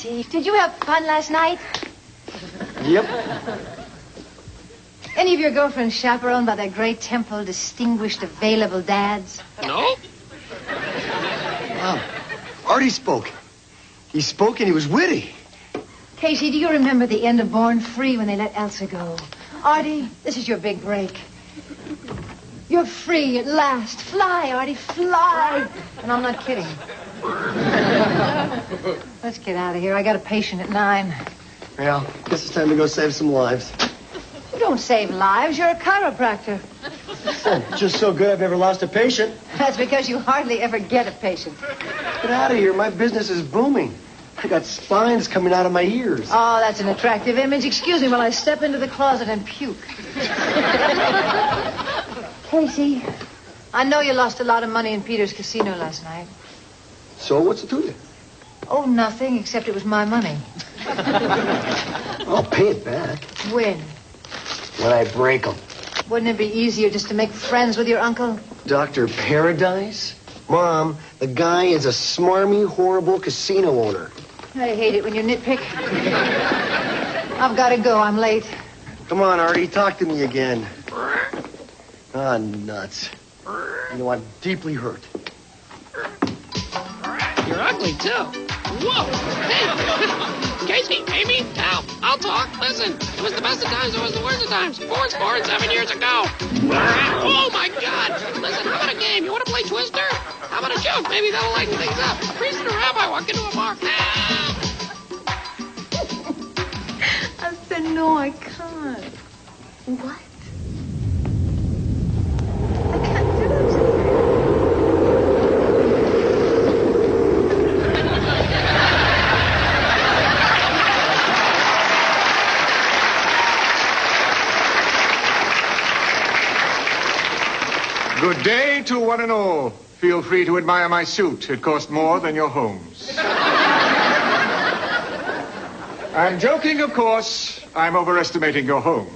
Casey, did you have fun last night? Yep. Any of your girlfriends chaperoned by their great temple, distinguished, available dads? No? Wow. Artie spoke. He spoke and he was witty. Casey, do you remember the end of Born Free when they let Elsa go? Artie, this is your big break. You're free at last. Fly, Artie, fly. And I'm not kidding. Let's get out of here. I got a patient at 9. Well, guess it's time to go save some lives. You don't save lives. You're a chiropractor. Oh, just so good I've never lost a patient. That's because you hardly ever get a patient. Get out of here. My business is booming. I got spines coming out of my ears. Oh, that's an attractive image. Excuse me while I step into the closet and puke. Casey, I know you lost a lot of money in Peter's casino last night. So what's it to you? Oh, nothing, except it was my money. I'll pay it back. When? When I break them. Wouldn't it be easier just to make friends with your uncle? Dr. Paradise? Mom, the guy is a smarmy, horrible casino owner. I hate it when you nitpick. I've got to go. I'm late. Come on, Artie. Talk to me again. Ah, nuts. You know, I'm deeply hurt. You're ugly, too. Whoa. Hey. Casey, Amy, Al, I'll talk. Listen, it was the best of times, it was the worst of times. 4 and 7 years ago. Oh, my God. Listen, how about a game? You want to play Twister? How about a joke? Maybe that'll lighten things up. A priest and a rabbi walk into a bar. I said, no, I can't. What? I can't do it. Good day to one and all. Feel free to admire my suit. It cost more than your homes. I'm joking, of course. I'm overestimating your home.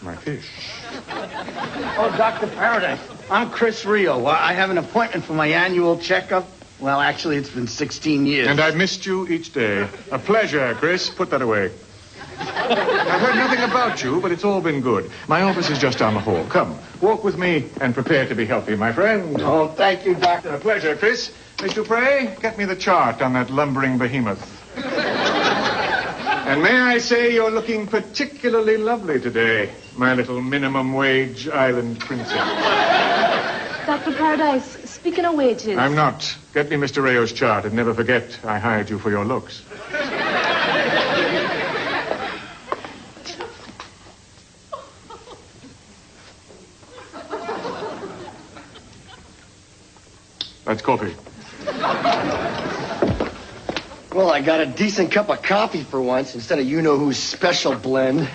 My fish. Oh, Dr. Paradise. I'm Chris Rio. I have an appointment for my annual checkup. Well, actually, it's been 16 years. And I've missed you each day. A pleasure, Chris. Put that away. I've heard nothing about you, but it's all been good. My office is just down the hall. Come, walk with me and prepare to be healthy, my friend. Oh, thank you, Doctor. A pleasure, Chris. Miss Dupre, get me the chart on that lumbering behemoth. And may I say you're looking particularly lovely today, my little minimum wage island princess. Dr. Paradise, speaking of wages... I'm not. Get me Mr. Rayo's chart and never forget I hired you for your looks. That's coffee. Well, I got a decent cup of coffee for once instead of you-know-who's special blend.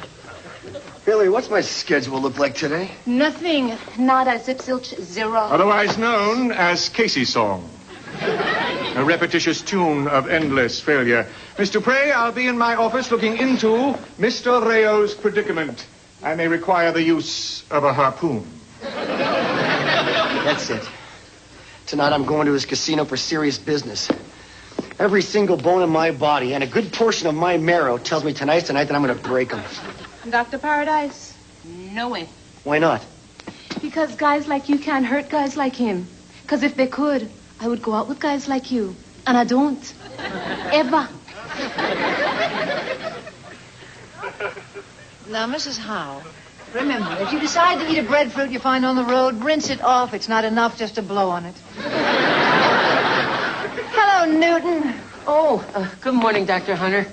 Hillary, what's my schedule look like today? Nothing. Nada, zip, zilch, zero. Otherwise known as Casey's Song. A repetitious tune of endless failure. Miss Dupre, I'll be in my office looking into Mr. Rayo's predicament. I may require the use of a harpoon. That's it. Tonight I'm going to his casino for serious business. Every single bone in my body and a good portion of my marrow tells me tonight's the night that I'm going to break them. Dr. Paradise, no way. Why not? Because guys like you can't hurt guys like him. Because if they could, I would go out with guys like you. And I don't. Ever. Now, Mrs. Howe, remember, if you decide to eat a breadfruit you find on the road, rinse it off. It's not enough just to blow on it. Hello, Newton. Oh, good morning, Dr. Hunter.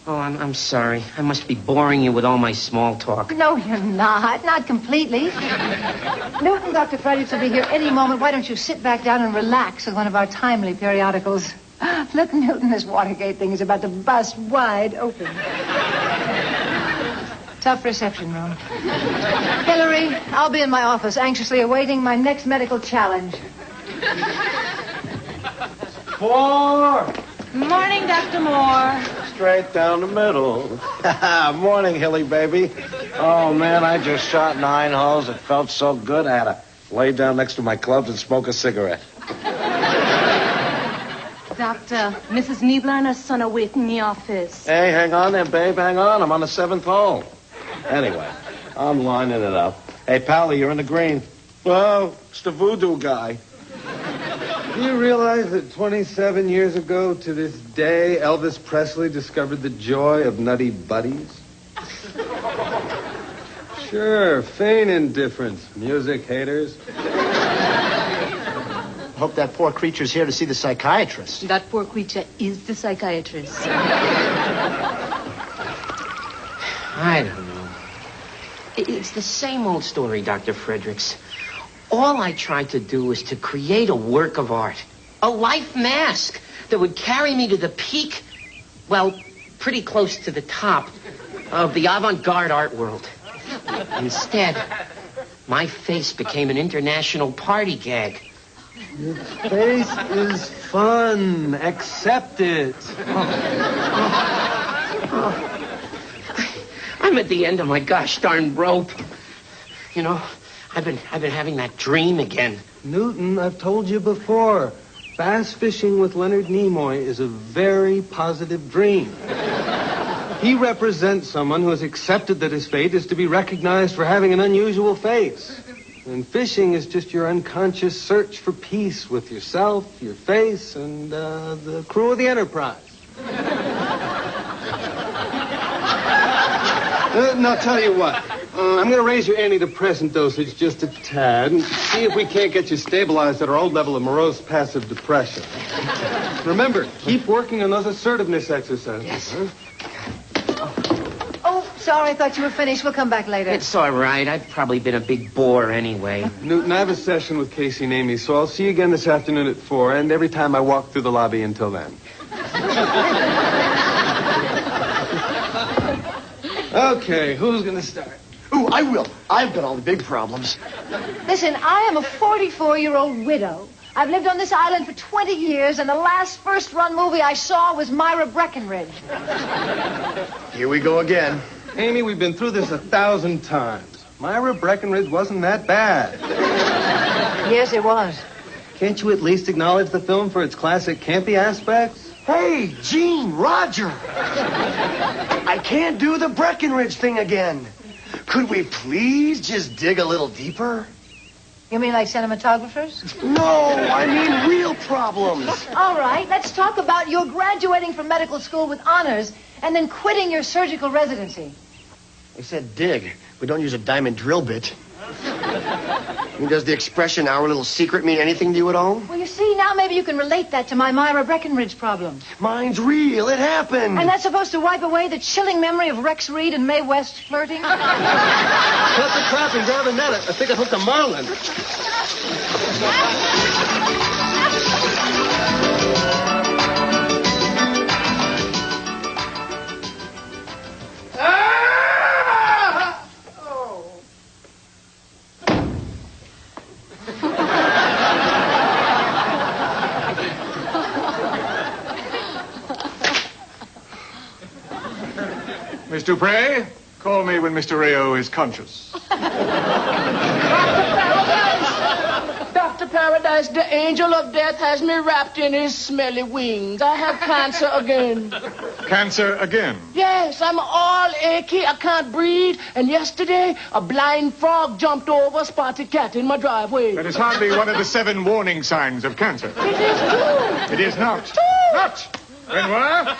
Oh, I'm sorry. I must be boring you with all my small talk. No, you're not. Not completely. Newton, Dr. Fredericks will be here any moment. Why don't you sit back down and relax with one of our timely periodicals? Look, Newton, this Watergate thing is about to bust wide open. Tough reception room. Hillary, I'll be in my office, anxiously awaiting my next medical challenge. 4, Morning, Dr. Moore. Straight down the middle. Morning, Hilly baby. Oh, man, I just shot 9 holes. It felt so good. I had to lay down next to my clubs and smoke a cigarette. Doctor, Mrs. Niebler and her son are waiting in the office. Hey, hang on there, babe. Hang on. I'm on the 7th hole. Anyway, I'm lining it up. Hey, Pally, you're in the green. Oh, it's the voodoo guy. Do you realize that 27 years ago to this day, Elvis Presley discovered the joy of nutty buddies? Sure, feign indifference, music haters. Hope that poor creature's here to see the psychiatrist. That poor creature is the psychiatrist. I don't know. It's the same old story, Dr. Fredericks. All I tried to do was to create a work of art. A life mask that would carry me to the peak, well, pretty close to the top of the avant-garde art world. Instead, my face became an international party gag. Your face is fun. Accept it. I'm at the end of my gosh darn rope. You know, I've been having that dream again. Newton, I've told you before, bass fishing with Leonard Nimoy is a very positive dream. He represents someone who has accepted that his fate is to be recognized for having an unusual face. And fishing is just your unconscious search for peace with yourself, your face, and the crew of the Enterprise. Now, tell you what. I'm going to raise your antidepressant dosage just a tad and see if we can't get you stabilized at our old level of morose passive depression. Remember, keep working on those assertiveness exercises. Yes. Huh? Oh, sorry, I thought you were finished. We'll come back later. It's all right. I've probably been a big bore anyway. Newton, I have a session with Casey and Amy, so I'll see you again this afternoon at 4, and every time I walk through the lobby until then. Okay, who's going to start? Ooh, I will. I've got all the big problems. Listen, I am a 44-year-old widow. I've lived on this island for 20 years, and the last first-run movie I saw was Myra Breckinridge. Here we go again. Amy, we've been through this 1,000 times. Myra Breckinridge wasn't that bad. Yes, it was. Can't you at least acknowledge the film for its classic campy aspects? Hey, Gene, Roger. I can't do the Breckinridge thing again. Could we please just dig a little deeper? You mean like cinematographers? No, I mean real problems. All right, let's talk about your graduating from medical school with honors and then quitting your surgical residency. They said dig. We don't use a diamond drill bit. I mean, does the expression "our little secret" mean anything to you at all? Well, you see, now maybe you can relate that to my Myra Breckinridge problem. Mine's real. It happened. And that's supposed to wipe away the chilling memory of Rex Reed and Mae West flirting? Cut the crap and grab a net. I think I hooked a marlin. Miss Dupre, call me when Mr. Rayo is conscious. Dr. Paradise, the angel of death has me wrapped in his smelly wings. I have cancer again. Cancer again? Yes, I'm all achy. I can't breathe. And yesterday, a blind frog jumped over a spotted cat in my driveway. That is hardly one of the 7 warning signs of cancer. It is true. It is not. True. Not! Benoit,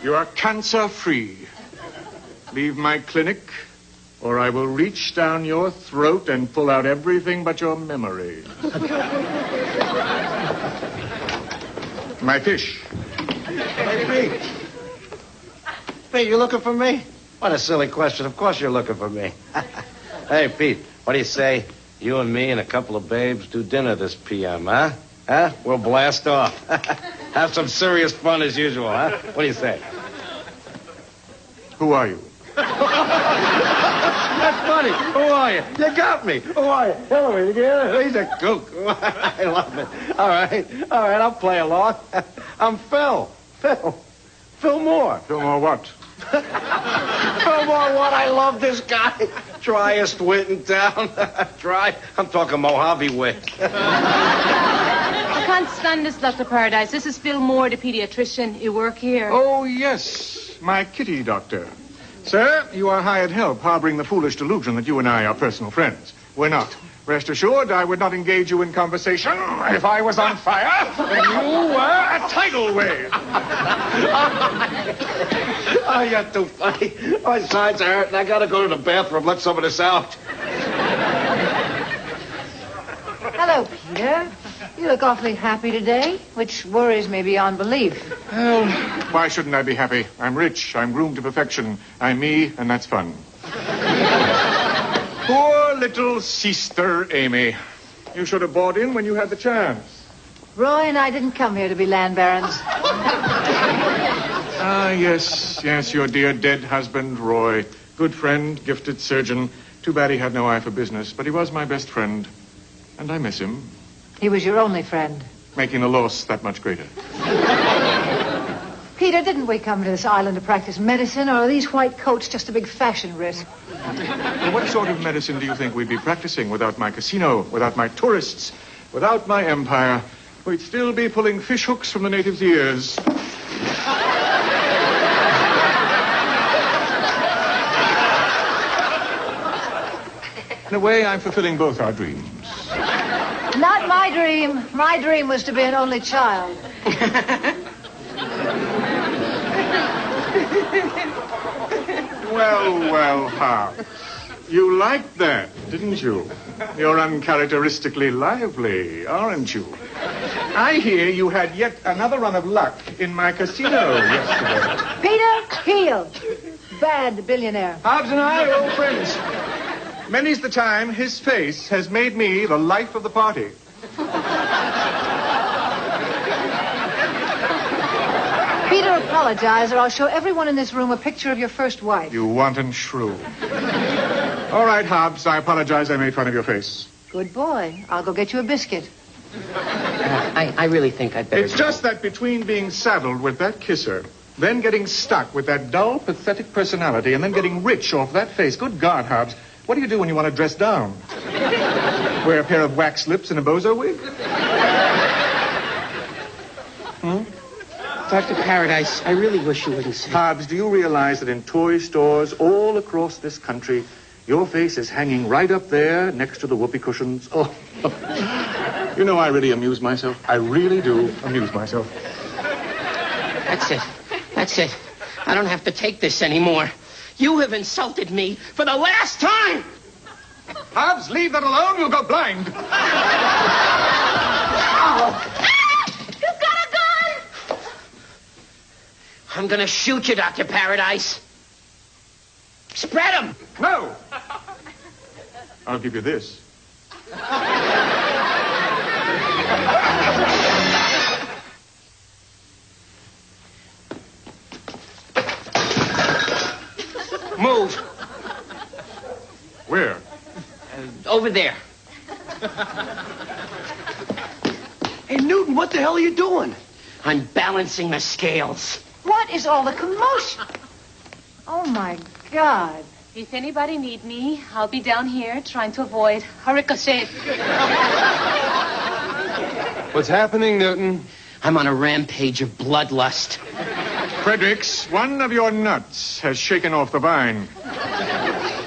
you are cancer-free. Leave my clinic, or I will reach down your throat and pull out everything but your memory. My fish. Hey, Pete. Pete, you looking for me? What a silly question. Of course you're looking for me. Hey, Pete, what do you say? You and me and a couple of babes do dinner this p.m., huh? Huh? We'll blast off. Have some serious fun as usual, huh? What do you say? Who are you? That's funny. Who are you? You got me. Who are you? Hillary, yeah, he's a kook. I love it. All right, I'll play along. I'm Phil. Phil Moore. Phil Moore what? Phil Moore what? I love this guy. Driest wit in town. Dry. I'm talking Mojave wit. I can't stand this, Dr. Paradise. This is Phil Moore, the pediatrician. You work here. Oh, yes. My kitty doctor. Sir, you are hired help harboring the foolish delusion that you and I are personal friends. We're not. Rest assured, I would not engage you in conversation if I was on fire and you were a tidal wave. Oh, you're too funny. My sides are hurting. I gotta go to the bathroom. Let some of this out. Hello, Peter. You look awfully happy today, which worries me beyond belief. Well, why shouldn't I be happy? I'm rich. I'm groomed to perfection. I'm me, and that's fun. Poor little sister Amy. You should have bought in when you had the chance. Roy and I didn't come here to be land barons. Ah, yes, your dear dead husband, Roy. Good friend, gifted surgeon. Too bad he had no eye for business, but he was my best friend. And I miss him. He was your only friend. Making the loss that much greater. Peter, didn't we come to this island to practice medicine, or are these white coats just a big fashion risk? Well, what sort of medicine do you think we'd be practicing without my casino, without my tourists, without my empire? We'd still be pulling fish hooks from the natives' ears. In a way, I'm fulfilling both our dreams. Not my dream. My dream was to be an only child. Well, Hop. You liked that, didn't you? You're uncharacteristically lively, aren't you? I hear you had yet another run of luck in my casino yesterday. Peter, heel. Bad billionaire. Hobbs and I are old friends. Many's the time his face has made me the life of the party. Peter, apologize, or I'll show everyone in this room a picture of your first wife. You wanton shrew. All right, Hobbs, I apologize I made fun of your face. Good boy. I'll go get you a biscuit. I really think I'd better It's just that between being saddled with that kisser, then getting stuck with that dull, pathetic personality, and then getting rich off that face. Good God, Hobbs. What do you do when you want to dress down? Wear a pair of wax lips and a bozo wig? Dr. Paradise, I really wish you wouldn't say... Hobbs, do you realize that in toy stores all across this country, your face is hanging right up there next to the whoopee cushions? Oh, you know, I really amuse myself. I really do amuse myself. That's it. I don't have to take this anymore. You have insulted me for the last time! Hobbs, leave that alone. You'll go blind. You've got a gun! I'm gonna shoot you, Dr. Paradise. Spread him! No. I'll give you this. Move. Where? Over there. Hey, Newton, what the hell are you doing? I'm balancing the scales. What is all the commotion? Oh, my God. If anybody need me, I'll be down here trying to avoid a ricochet. What's happening, Newton? I'm on a rampage of bloodlust. Fredericks, one of your nuts has shaken off the vine.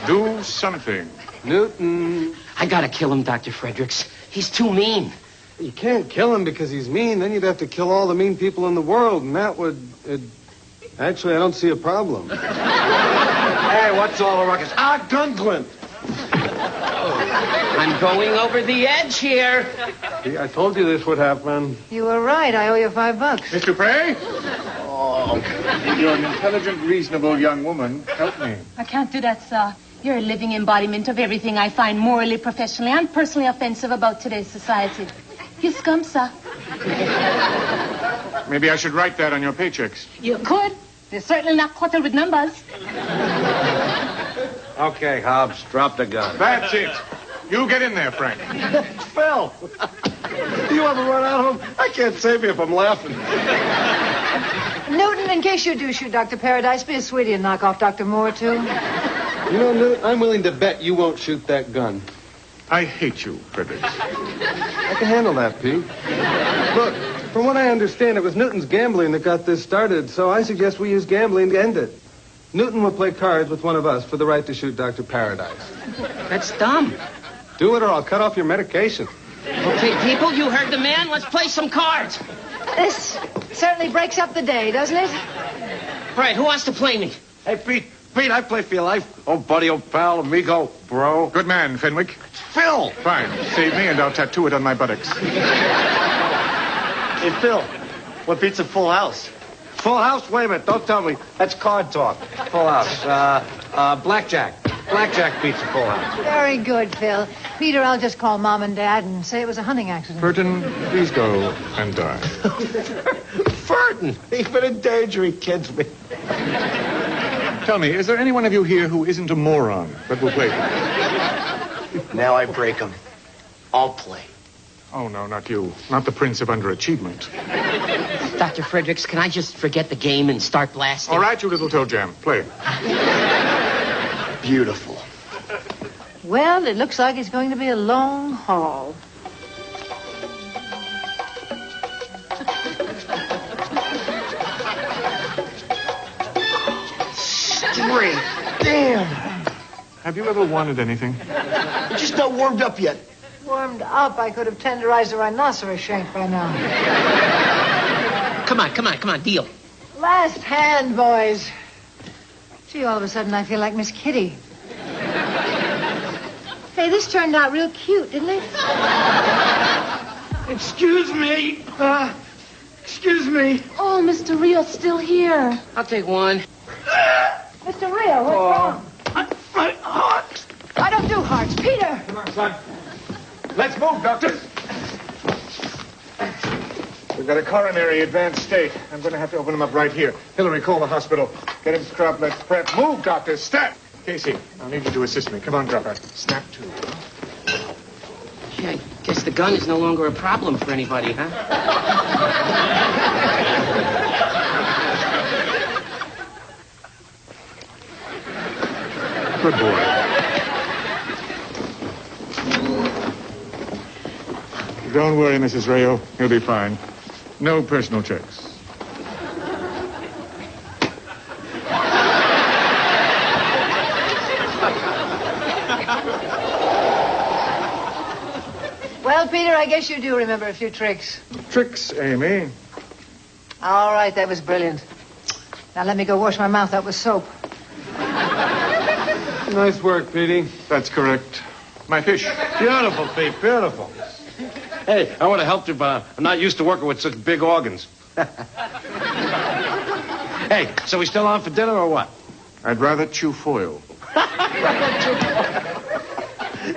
Do something. Newton. I gotta kill him, Dr. Fredericks. He's too mean. You can't kill him because he's mean. Then you'd have to kill all the mean people in the world, and that would... Actually, I don't see a problem. Hey, what's all the ruckus? Gunglin. I'm going over the edge here. See, I told you this would happen. You were right. I owe you $5. Mr. Prey? Oh, you're an intelligent, reasonable young woman. Help me. I can't do that, sir. You're a living embodiment of everything I find morally, professionally, and personally offensive about today's society. You scum, sir. Maybe I should write that on your paychecks. You could. They're certainly not cluttered with numbers. Okay, Hobbs, drop the gun. That's it. You get in there, Frank. Phil, do you ever run out of him? I can't save you if I'm laughing. Newton, in case you do shoot Dr. Paradise, be a sweetie and knock off Dr. Moore, too. You know, Newton, I'm willing to bet you won't shoot that gun. I hate you, Fredericks. I can handle that, Pete. Look, from what I understand, it was Newton's gambling that got this started, so I suggest we use gambling to end it. Newton will play cards with one of us for the right to shoot Dr. Paradise. That's dumb. Do it or I'll cut off your medication. Okay, people, you heard the man. Let's play some cards. This certainly breaks up the day, doesn't it? All right, who wants to play me? Hey, Pete, I play for your life. Oh, buddy, old pal, amigo, bro. Good man, Fenwick. Phil! Fine. Save me and I'll tattoo it on my buttocks. Hey, Phil, what beats a full house? Full house? Wait a minute, don't tell me. That's card talk. Full house. Blackjack. Blackjack beats a full house. Very good, Phil. Peter, I'll just call Mom and Dad and say it was a hunting accident. Burton, please go and die. Burton, even in danger, he kids me. Tell me, is there any one of you here who isn't a moron but will play? Now I break them. I'll play. Oh, no, not you. Not the Prince of Underachievement. Dr. Fredericks, can I just forget the game and start blasting? All right, you little toe jam. Play. Beautiful. Well, it looks like it's going to be a long haul. Straight. Damn. Have you ever wanted anything? You're just not warmed up yet. Warmed up, I could have tenderized a rhinoceros shank by now. Come on, deal. Last hand, boys. Gee, all of a sudden I feel like Miss Kitty. Hey, this turned out real cute, didn't it? Excuse me. Excuse me. Oh, Mr. Rio's still here. I'll take one. Mr. Rio, what's wrong? My heart. I don't do hearts. Peter! Come on, son. Let's move, Doctor. We've got a coronary advanced state. I'm going to have to open him up right here. Hillary, call the hospital. Get him scrubbed. Let's prep. Move, Doctor. Snap. Casey, I'll need you to assist me. Come on, Dropper. Snap to. Gee, I guess the gun is no longer a problem for anybody, huh? Good boy. Don't worry, Mrs. Rayo. He'll be fine. No personal checks. Well, Peter, I guess you do remember a few tricks. Tricks, Amy. All right, that was brilliant. Now let me go wash my mouth out with soap. Nice work, Petey. That's correct. My fish. Beautiful, Pete, beautiful. Hey, I would have helped you, but I'm not used to working with such big organs. Hey, so we still on for dinner or what? I'd rather chew foil.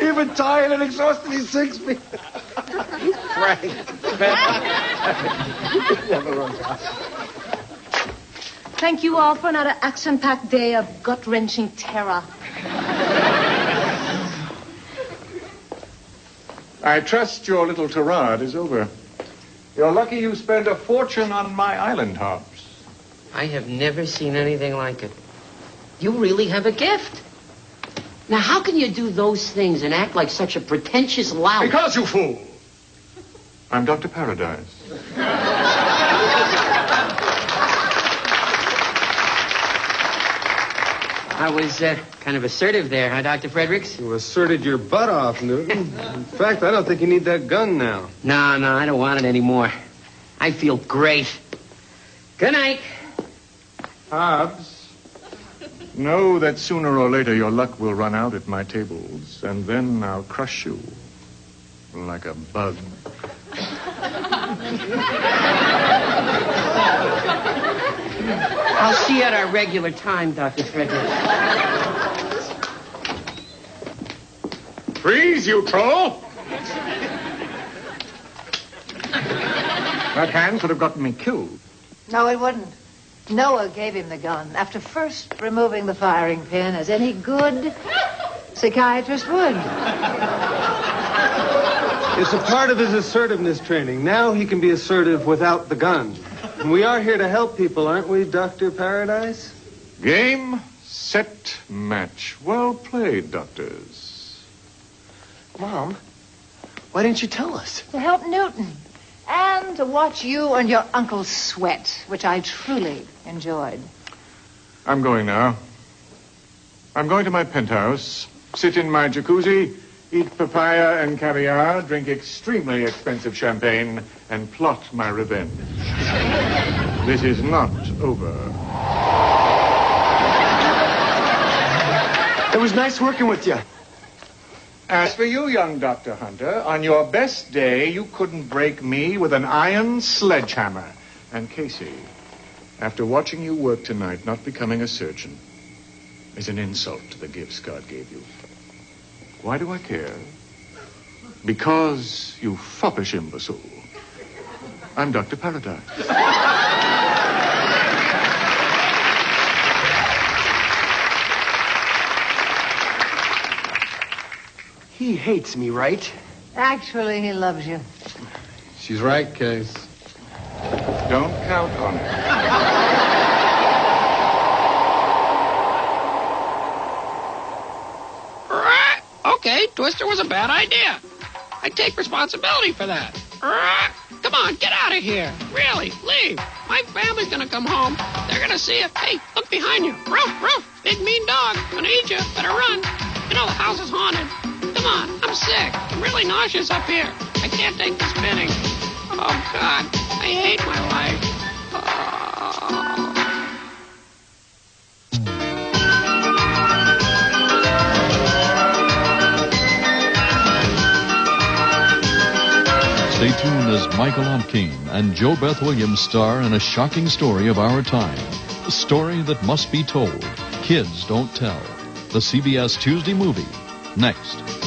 Even tired and exhausted, he sings me. Frank. Never runs out. Thank you all for another action-packed day of gut-wrenching terror. I trust your little tirade is over. You're lucky you spent a fortune on my island hops. I have never seen anything like it. You really have a gift. Now, how can you do those things and act like such a pretentious lout? Because, you fool! I'm Dr. Paradise. I was kind of assertive there, huh, Dr. Fredericks? You asserted your butt off, Newton. In fact, I don't think you need that gun now. No, I don't want it anymore. I feel great. Good night. Hobbs, know that sooner or later your luck will run out at my tables, and then I'll crush you like a bug. I'll see you at our regular time, Dr. Fredericks. Freeze, you troll! That hand could have gotten me killed. No, it wouldn't. Noah gave him the gun after first removing the firing pin, as any good psychiatrist would. It's a part of his assertiveness training. Now he can be assertive without the gun. We are here to help people, aren't we, Dr. Paradise? Game, set, match. Well played, doctors. Mom, why didn't you tell us? To help Newton. And to watch you and your uncle sweat, which I truly enjoyed. I'm going now. I'm going to my penthouse, sit in my jacuzzi, eat papaya and caviar, drink extremely expensive champagne, and plot my revenge. This is not over. It was nice working with you. As for you, young Dr. Hunter, on your best day, you couldn't break me with an iron sledgehammer. And Casey, after watching you work tonight, not becoming a surgeon is an insult to the gifts God gave you. Why do I care? Because, you foppish imbecile, I'm Dr. Paradise. He hates me, right? Actually, he loves you. She's right, Case. Don't count on it. Right. Okay, Twister was a bad idea. I take responsibility for that. Right. Come on, get out of here. Really, leave. My family's gonna come home. They're gonna see you. Hey, look behind you. Ruff, ruff. Big mean dog. Gonna eat you. Better run. You know the house is haunted. Come on, I'm sick. I'm really nauseous up here. I can't take the spinning. Oh, God. I hate my life. Stay tuned as Michael Ompking and Joe Beth Williams star in a shocking story of our time. A story that must be told. Kids don't tell. The CBS Tuesday movie. Next.